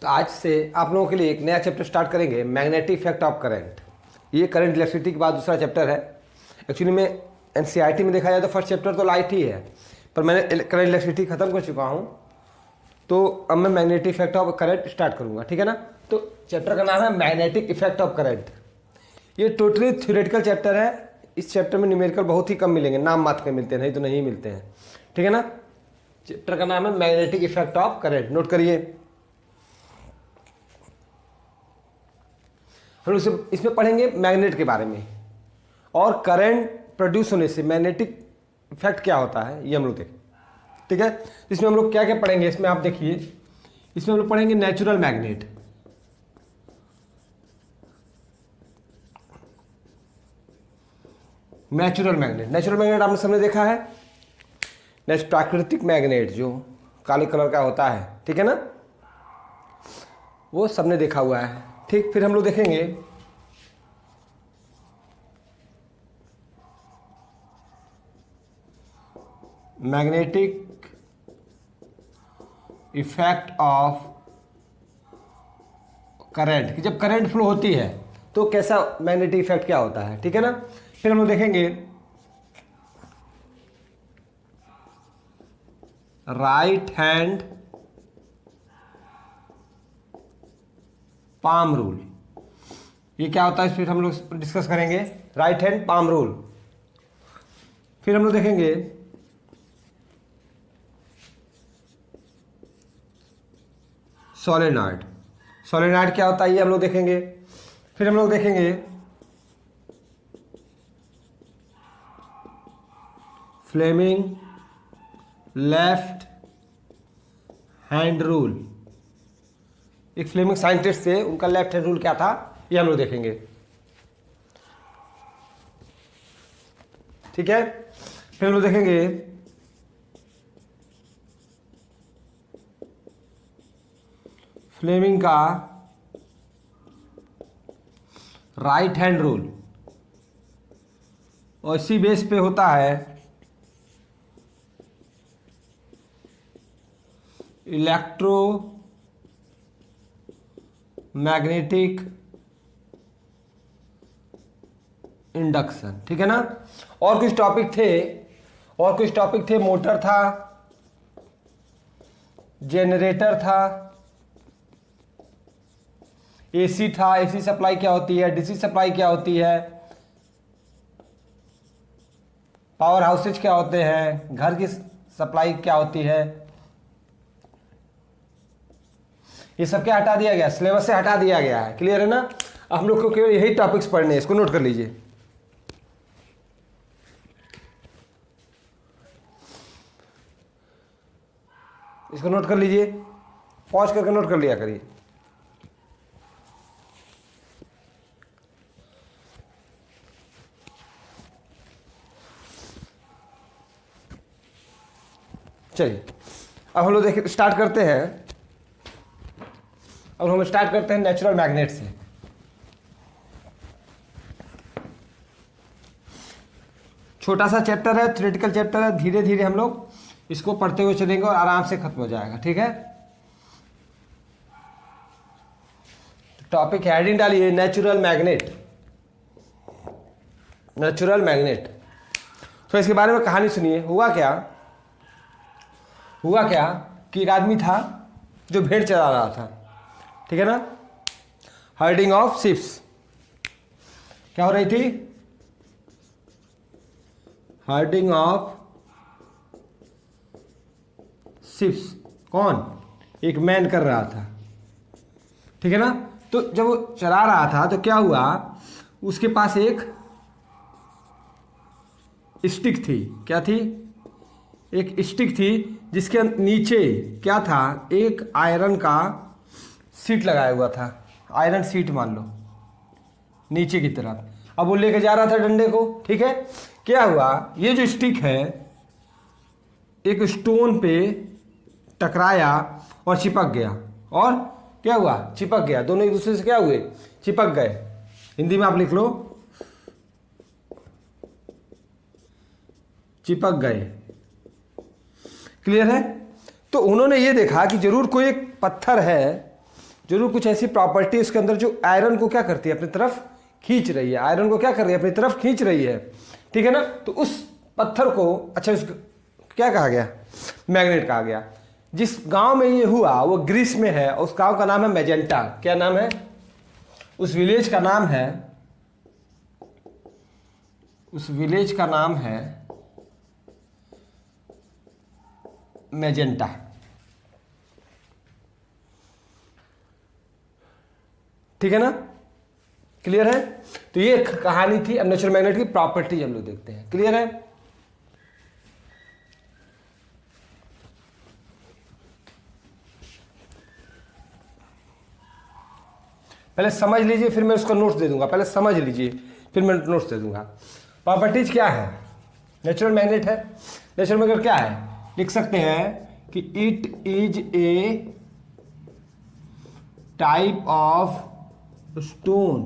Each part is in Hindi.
तो आज से आप लोगों के लिए एक नया चैप्टर स्टार्ट करेंगे, मैग्नेटिक इफेक्ट ऑफ करंट। ये करंट इलेक्ट्रिसिटी के बाद दूसरा चैप्टर है। एक्चुअली में एनसीईआरटी में देखा जाए तो फर्स्ट चैप्टर तो लाइट ही है, पर मैंने करंट इलेक्ट्रिसिटी खत्म कर चुका हूँ, तो अब मैं magnetic effect of current start करूँगा, ठीक है ना। तो चैप्टर का नाम है मैग्नेटिक इफेक्ट ऑफ करंट। ये टोटली थ्योरेटिकल चैप्टर है। इस चैप्टर में न्यूमेरिकल बहुत ही कम मिलेंगे, नाम मात्र के मिलते हैं, नहीं तो नहीं मिलते हैं, ठीक है ना। चैप्टर का नाम है magnetic effect of current, note करिए। हम इसमें पढ़ेंगे मैग्नेट के बारे में और करंट प्रोड्यूस होने से मैग्नेटिक इफेक्ट क्या होता है, ये हम लोग देखें, ठीक है। इसमें हम लोग क्या क्या पढ़ेंगे, इसमें आप देखिए, इसमें हम लोग पढ़ेंगे नेचुरल मैग्नेट, नेचुरल मैग्नेट आपने सबने देखा है। नेक्स्ट प्राकृतिक मैग्नेट जो काले कलर का होता है, ठीक है ना, वो सबने देखा हुआ है, ठीक। फिर हम लोग देखेंगे मैग्नेटिक इफेक्ट ऑफ करंट, कि जब करंट फ्लो होती है तो कैसा मैग्नेटिक इफेक्ट क्या होता है, ठीक है ना। फिर हम लोग देखेंगे राइट हैंड पाम रूल, ये क्या होता है, इस पर हम लोग डिस्कस करेंगे, राइट हैंड पाम रूल। फिर हम लोग देखेंगे सोलेनॉइड, सोलेनॉइड क्या होता है ये हम लोग देखेंगे। फिर हम लोग देखेंगे फ्लेमिंग लेफ्ट हैंड रूल, एक फ्लेमिंग साइंटिस्ट थे, उनका लेफ्ट हैंड रूल क्या था, ये हम लोग देखेंगे, ठीक है। फिर हम लोग देखेंगे फ्लेमिंग का राइट हैंड रूल, और इसी बेस पे होता है इलेक्ट्रो मैग्नेटिक इंडक्शन, ठीक है ना। और कुछ टॉपिक थे, मोटर था, जेनरेटर था, एसी था, एसी सप्लाई क्या होती है, डीसी सप्लाई क्या होती है, पावर हाउसेज क्या होते हैं, घर की सप्लाई क्या होती है, ये सब क्या हटा दिया गया, सिलेबस से हटा दिया गया है, क्लियर है ना। हम लोग को केवल यही टॉपिक्स पढ़ने हैं, इसको नोट कर लीजिए। इसको नोट कर लीजिए, पॉज करके नोट कर लिया करिए। चलिए अब हम लोग स्टार्ट करते हैं। अब हम स्टार्ट करते हैं नेचुरल मैग्नेट से। छोटा सा चैप्टर है, थ्योरेटिकल चैप्टर है, धीरे धीरे हम लोग इसको पढ़ते हुए चलेंगे और आराम से खत्म हो जाएगा, ठीक है। टॉपिक हेडिंग डालिए नेचुरल मैग्नेट, नेचुरल मैग्नेट। तो इसके बारे में कहानी सुनिए। हुआ क्या कि एक आदमी था जो भेड़ चरा रहा था, ठीक है ना, हर्डिंग ऑफ शिप्स। क्या हो रही थी, हर्डिंग ऑफ शिप्स। कौन, एक मैन कर रहा था, ठीक है ना। तो जब वो चरा रहा था तो क्या हुआ, उसके पास एक स्टिक थी, क्या थी, एक स्टिक थी, जिसके नीचे क्या था, एक आयरन का सीट लगाया हुआ था, आयरन सीट मान लो, नीचे की तरफ। अब वो लेके जा रहा था डंडे को, ठीक है। क्या हुआ, ये जो स्टिक है एक स्टोन पे टकराया और चिपक गया, और क्या हुआ, चिपक गया, दोनों एक दूसरे से क्या हुए, चिपक गए। हिंदी में आप लिख लो, चिपक गए, क्लियर है। तो उन्होंने ये देखा कि जरूर कोई एक पत्थर है जरूर कुछ ऐसी प्रॉपर्टी उसके अंदर जो आयरन को क्या करती है, अपनी तरफ खींच रही है, आयरन को क्या कर रही है, अपनी तरफ खींच रही है, ठीक है ना। तो उस पत्थर को अच्छा उस क्या कहा गया, मैग्नेट कहा गया। जिस गांव में ये हुआ वो ग्रीस में है, उस गांव का नाम है मैजेंटा। क्या नाम है, उस विलेज का नाम है, उस विलेज का नाम है मैजेंटा, ठीक है ना, क्लियर है। तो ये कहानी थी। अब नेचुरल मैग्नेट की प्रॉपर्टी हम लोग देखते हैं, क्लियर है। पहले समझ लीजिए फिर मैं उसका नोट्स दे दूंगा, पहले समझ लीजिए फिर मैं नोट्स दे दूंगा। प्रॉपर्टीज क्या है, नेचुरल मैग्नेट है। नेचुरल मैग्नेट क्या है, लिख सकते हैं कि it is a type of stone,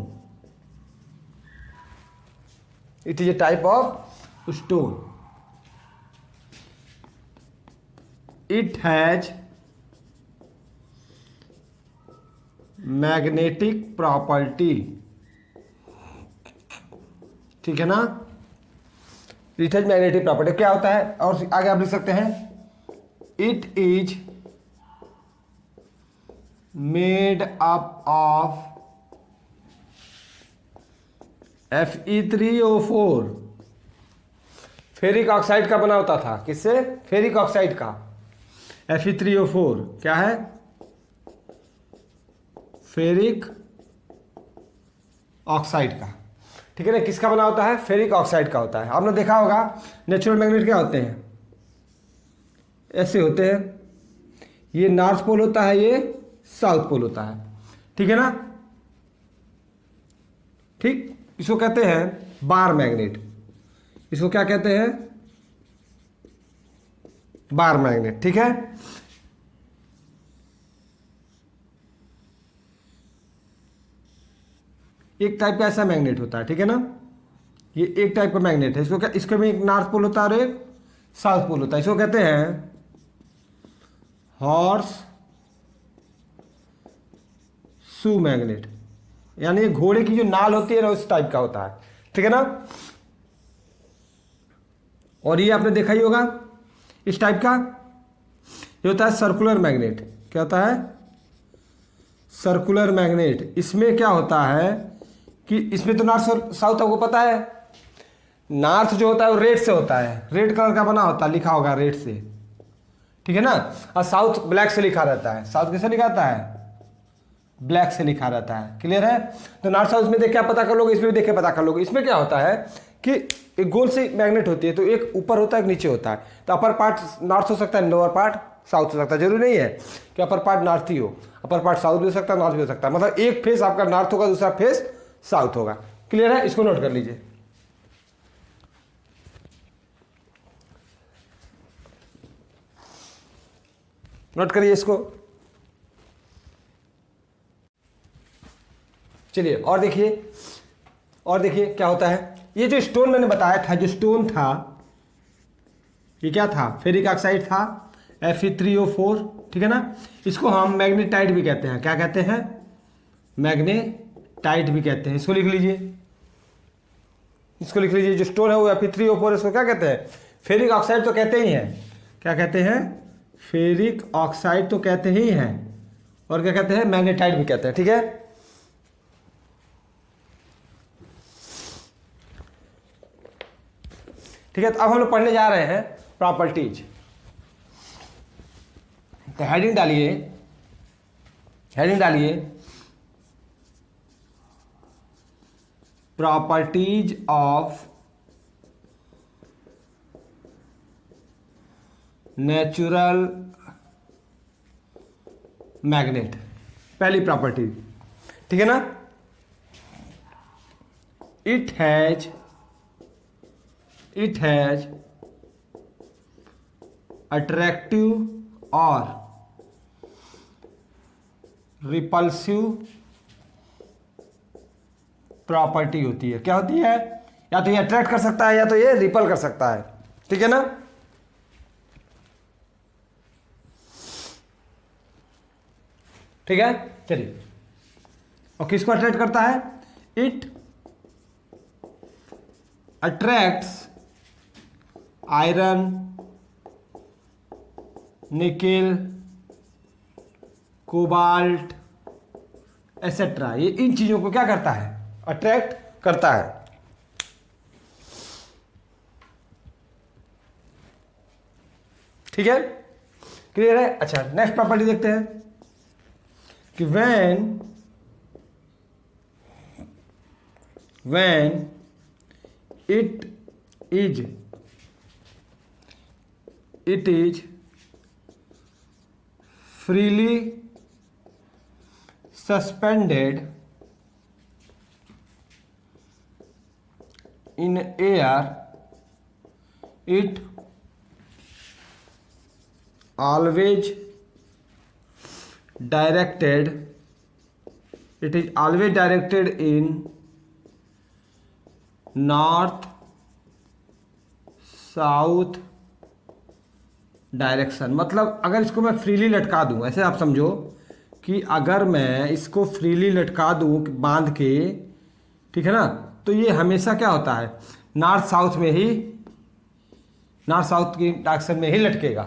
it is a type of stone, it has magnetic property, ठीक है ना। इट हैज मैग्नेटिक प्रॉपर्टी क्या होता है, और आगे आप लिख सकते हैं it is made up of Fe3O4, ferric oxide का बना होता था, किससे, फेरिक ऑक्साइड का। Fe3O4 क्या है, फेरिक ऑक्साइड का, ठीक है ना। किसका बना होता है, फेरिक ऑक्साइड का होता है। आपने देखा होगा नेचुरल मैग्नेट क्या होते हैं, ऐसे होते हैं, ये नॉर्थ पोल होता है, ये साउथ पोल होता है, ठीक है ना। ठीक, इसको कहते हैं बार मैग्नेट, इसको क्या कहते हैं, बार मैग्नेट, ठीक है। एक टाइप का ऐसा मैग्नेट होता है, ठीक है ना, ये एक टाइप का मैग्नेट है। इसको क्या, इसके में एक नॉर्थ पोल होता है और एक साउथ पोल होता है। इसको कहते हैं हॉर्स शू मैग्नेट, यानी ये घोड़े की जो नाल होती है ना उस टाइप का होता है, ठीक है ना। और ये आपने देखा ही होगा इस टाइप का, ये होता है सर्कुलर मैग्नेट। क्या होता है, सर्कुलर मैग्नेट। इसमें क्या होता है कि इसमें तो नॉर्थ साउथ आपको पता है, नॉर्थ जो होता है वो रेड से होता है, रेड कलर का बना होता है, लिखा होगा रेड से, ठीक है ना। और साउथ ब्लैक से लिखा रहता है। साउथ कैसे लिखा रहता है, ब्लैक से लिखा रहता है, क्लियर है। तो नॉर्थ साउथ में देख क्या पता कर लोगे, इसमें भी देख के पता कर लोगे। इसमें क्या होता है कि एक गोल से मैग्नेट होती है, तो एक ऊपर होता है एक नीचे होता है। तो अपर पार्ट नॉर्थ हो सकता है, लोअर पार्ट साउथ हो सकता है। जरूरी नहीं है कि अपर पार्ट नॉर्थ ही हो, अपर पार्ट साउथ भी हो सकता है, नॉर्थ भी हो सकता है। मतलब एक फेस आपका नॉर्थ होगा, दूसरा फेस साउथ होगा, क्लियर है। इसको नोट कर लीजिए। नोट करिए इसको। चलिए और देखिए, और देखिए क्या होता है। ये जो स्टोन मैंने बताया था, जो स्टोन था ये क्या था, फेरिक ऑक्साइड था, Fe3O4, ठीक है ना। इसको हम मैग्नेटाइट भी कहते हैं। क्या कहते हैं, मैग्नेटाइट भी कहते हैं। इसको लिख लीजिए, इसको लिख लीजिए। जो स्टोन है वो Fe3O4, इसको क्या कहते हैं, फेरिक ऑक्साइड तो कहते ही हैं। क्या कहते हैं, फेरिक ऑक्साइड तो कहते ही हैं, और क्या कहते हैं, मैग्नेटाइट भी कहते हैं, ठीक है। ठीक है, तो अब हम लोग पढ़ने जा रहे हैं प्रॉपर्टीज। तो हेडिंग डालिए, हेडिंग डालिए प्रॉपर्टीज ऑफ नेचुरल मैग्नेट। पहली प्रॉपर्टी, ठीक है ना, इट हैज अट्रैक्टिव और रिपल्सिव प्रॉपर्टी होती है। क्या होती है, या तो ये अट्रैक्ट कर सकता है या तो ये रिपल कर सकता है, ठीक है ना। ठीक है, चलिए। और किसको अट्रैक्ट करता है? It attracts iron, nickel, cobalt etcetera. ये इन चीजों को क्या करता है? अट्रैक्ट करता है। ठीक है, क्लियर है? अच्छा, नेक्स्ट प्रॉपर्टी देखते हैं कि when it is freely suspended in air, it always directed in north south direction. मतलब अगर इसको मैं फ्रीली लटका दूं, ऐसे आप समझो कि अगर मैं इसको फ्रीली लटका दूं बांध के, ठीक है ना, तो ये हमेशा क्या होता है? नॉर्थ साउथ की डायरेक्शन में ही लटकेगा।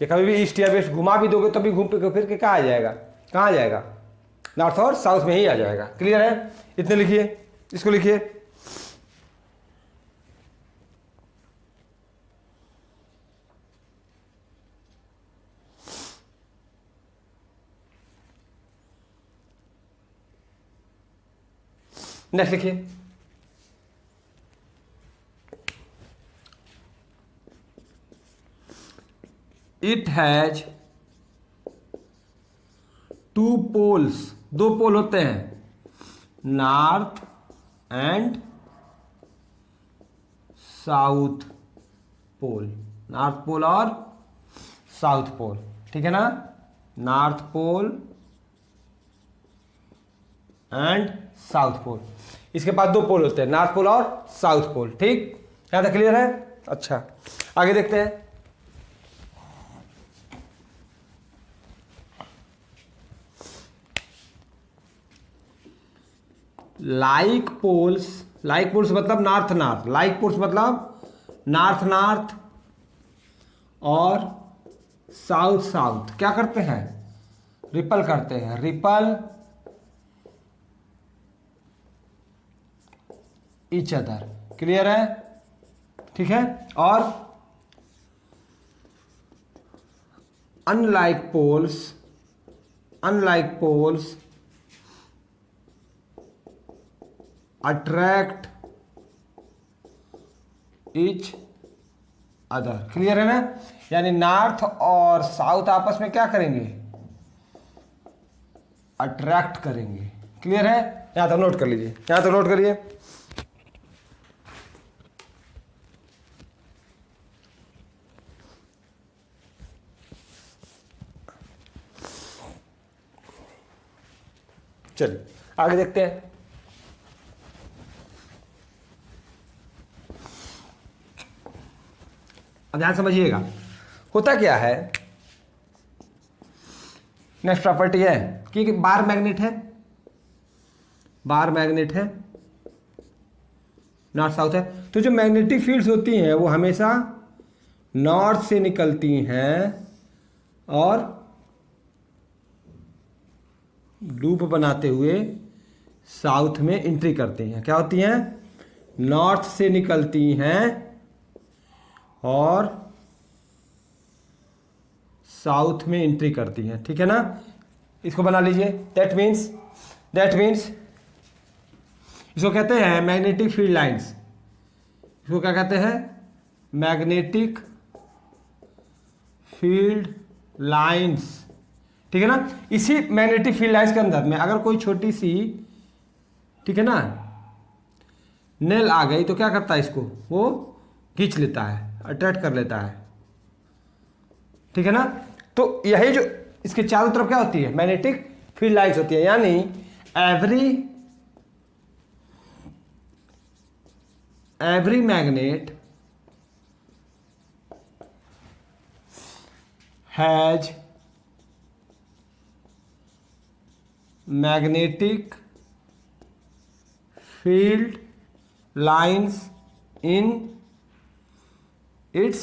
ये कभी भी ईस्ट या वेस्ट घुमा भी दोगे तो भी घूम फिर के कहाँ आ जाएगा? कहाँ आ जाएगा? नॉर्थ और साउथ में ही आ जाएगा। क्लियर है? इतने लिखिए, इसको लिखिए। नेक्स्ट लिखिए। इट हैज टू पोल्स, दो पोल होते हैं, north and south pole. North pole और साउथ पोल, ठीक है ना? North pole and south pole. इसके पास दो पोल होते हैं, नॉर्थ पोल और साउथ पोल। ठीक, यहां तक क्लियर है? अच्छा, आगे देखते हैं। लाइक पोल्स मतलब नॉर्थ नॉर्थ, लाइक पोल्स मतलब नॉर्थ नॉर्थ और साउथ साउथ क्या करते हैं? रिपल करते हैं, रिपल ईच अदर। क्लियर है? ठीक है। और unlike poles attract each other. Clear है ना? यानी नॉर्थ और साउथ आपस में क्या करेंगे? अट्रैक्ट करेंगे। क्लियर है? यहां तक नोट कर लीजिए, यहां तक नोट करिए। चलिए आगे देखते हैं। अब ध्यान समझिएगा, होता क्या है। नेक्स्ट प्रॉपर्टी है कि बार मैग्नेट है, नॉर्थ साउथ है, तो जो मैग्नेटिक फील्ड्स होती हैं वो हमेशा नॉर्थ से निकलती हैं और लूप बनाते हुए साउथ में एंट्री करती हैं। क्या होती हैं? नॉर्थ से निकलती हैं और साउथ में एंट्री करती हैं। ठीक है ना? इसको बना लीजिए। दैट मीन्स इसको कहते हैं मैग्नेटिक फील्ड लाइंस। इसको क्या कहते हैं? Magnetic field lines. ठीक है ना? इसी मैग्नेटिक फील्ड लाइंस के अंदर में अगर कोई छोटी सी, ठीक है ना, नेल आ गई तो क्या करता है? इसको वो खींच लेता है, अट्रैक्ट कर लेता है। ठीक है ना? तो यही जो इसके चारों तरफ क्या होती है? मैग्नेटिक फील्ड लाइंस होती है। यानी every magnet has magnetic field lines in its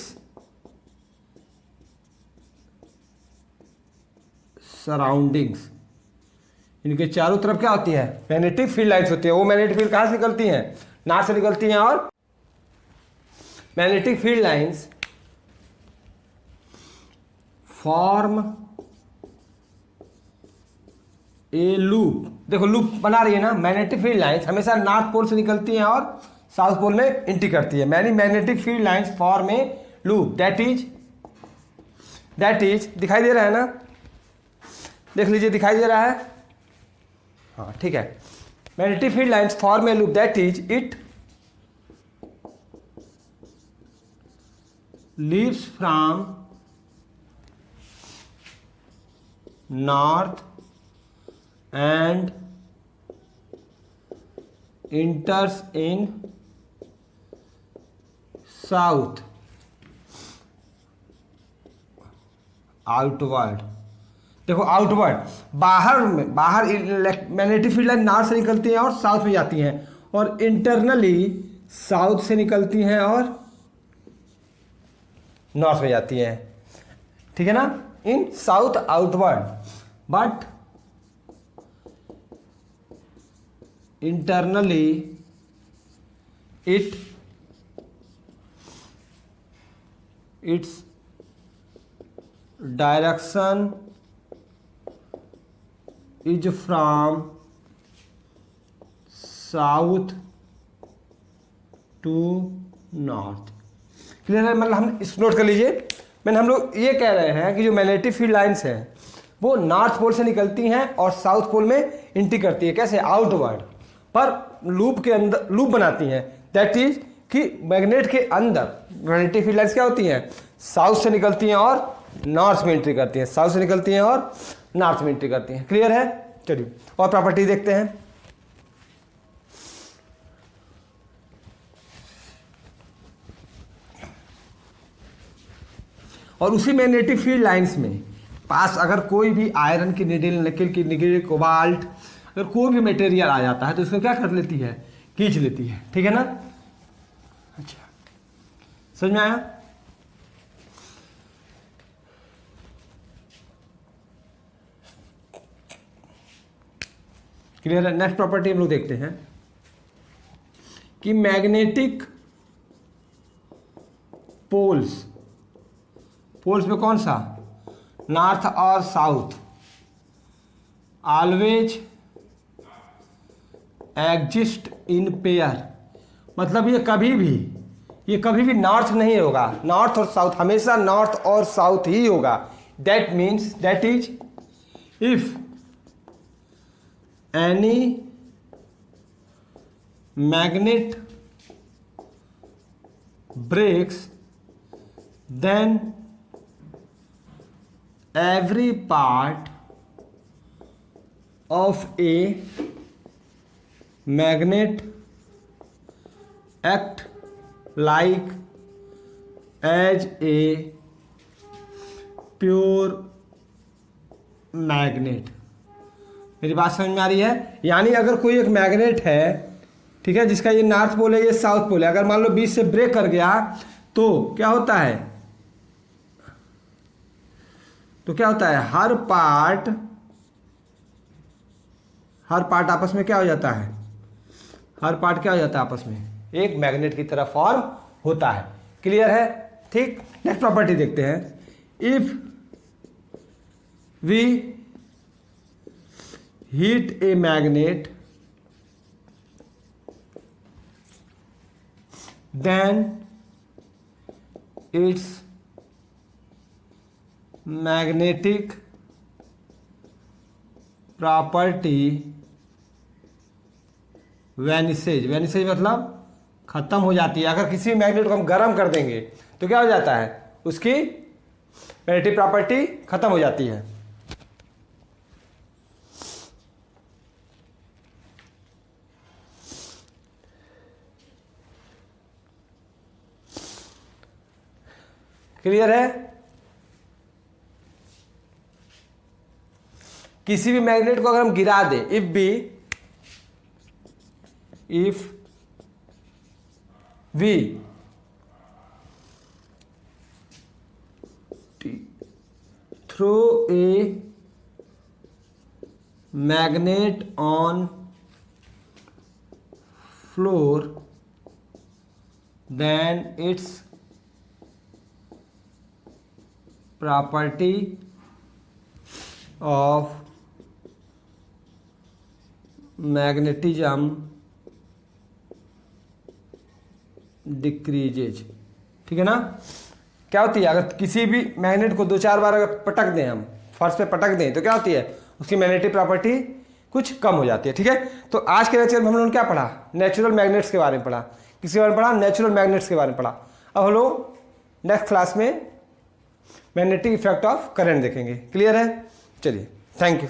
surroundings. इनके चारों तरफ क्या होती है? मैग्नेटिक फील्ड लाइंस होती है। वो मैग्नेटिक फील्ड कहाँ से निकलती हैं? नॉर्थ से निकलती हैं। और मैग्नेटिक फील्ड लाइंस फॉर्म ए लूप। देखो लूप बना रही है ना। मैग्नेटिक फील्ड लाइंस हमेशा नॉर्थ पोल से निकलती हैं और साउथ पोल में एंट्री करती है। Many magnetic field lines form A loop that is दिखाई दे रहा है ना? देख लीजिए, दिखाई दे रहा है? हाँ ठीक है। Magnetic field lines form A loop that is it leaves from north and enters in south outward। देखो आउटवर्ड, बाहर मैग्नेटिक फील्ड लाइन नॉर्थ से निकलती हैं और साउथ में जाती हैं, और इंटरनली साउथ से निकलती हैं और नॉर्थ में जाती हैं। ठीक है ना? In south outward, but internally its direction is from south to north। Clear है? मतलब हम इस नोट कर लीजिए। हम लोग ये कह रहे हैं कि जो मैग्नेटिक फील्ड लाइंस हैं वो नॉर्थ पोल से निकलती हैं और साउथ पोल में एंट्री करती है। कैसे? आउटवर्ड, पर लूप के अंदर लूप बनाती हैं। दैट इज कि मैग्नेट के अंदर मैग्नेटिक फील्ड लाइंस क्या होती हैं? साउथ से निकलती हैं और नॉर्थ में एंट्री करती हैं। साउथ से निकलती हैं और नॉर्थ में एंट्री करती हैं। क्लियर है? चलिए और प्रॉपर्टी देखते हैं। और उसी मैग्नेटिक फील्ड लाइंस में पास अगर कोई भी आयरन की निडिल, निकिल की निकिल, कोबाल्ट, अगर कोई भी मटेरियल आ जाता है तो इसको क्या कर लेती है? खींच लेती है। ठीक है ना? अच्छा, समझ में आया? क्लियर है? नेक्स्ट प्रॉपर्टी हम लोग देखते हैं कि मैग्नेटिक पोल्स में कौन सा? नॉर्थ और south always exist in pair. मतलब ये कभी भी नॉर्थ नहीं होगा। नॉर्थ और साउथ हमेशा नॉर्थ और साउथ ही होगा। That means that is if any magnet breaks then every part of a magnet act like as a pure magnet। मेरी बात समझ में आ रही है? यानी अगर कोई एक मैग्नेट है, ठीक है, जिसका ये नॉर्थ पोल है, ये साउथ पोल है, अगर मान लो बीच से ब्रेक कर गया तो क्या होता है? हर पार्ट आपस में क्या हो जाता है? हर पार्ट क्या हो जाता है आपस में? एक मैग्नेट की तरह फॉर्म होता है। क्लियर है? ठीक। नेक्स्ट प्रॉपर्टी देखते हैं। If we heat a magnet then its magnetic property vanishes मतलब खत्म हो जाती है। अगर किसी मैग्नेट को हम गर्म कर देंगे तो क्या हो जाता है? उसकी मैग्नेटिक प्रॉपर्टी खत्म हो जाती है। क्लियर है? किसी भी मैग्नेट को अगर हम गिरा दें, if we throw a magnet on floor, then its property of magnetism decreases। ठीक है ना। क्या होती है, अगर किसी भी मैग्नेट को 2-4 बार अगर पटक दें, हम फर्श पे पटक दें, तो क्या होती है, उसकी मैग्नेटिक प्रॉपर्टी कुछ कम हो जाती है। ठीक है, तो आज के लेक्चर में हम लोगों ने क्या पढ़ा, नेचुरल मैग्नेट्स के बारे में पढ़ा। किसके बारे में पढ़ा, नेचुरल मैग्नेट्स के बारे में पढ़ा। अब हम लोग नेक्स्ट क्लास में मैग्नेटिक इफेक्ट ऑफ करंट देखेंगे। क्लियर है, चलिए, थैंक यू।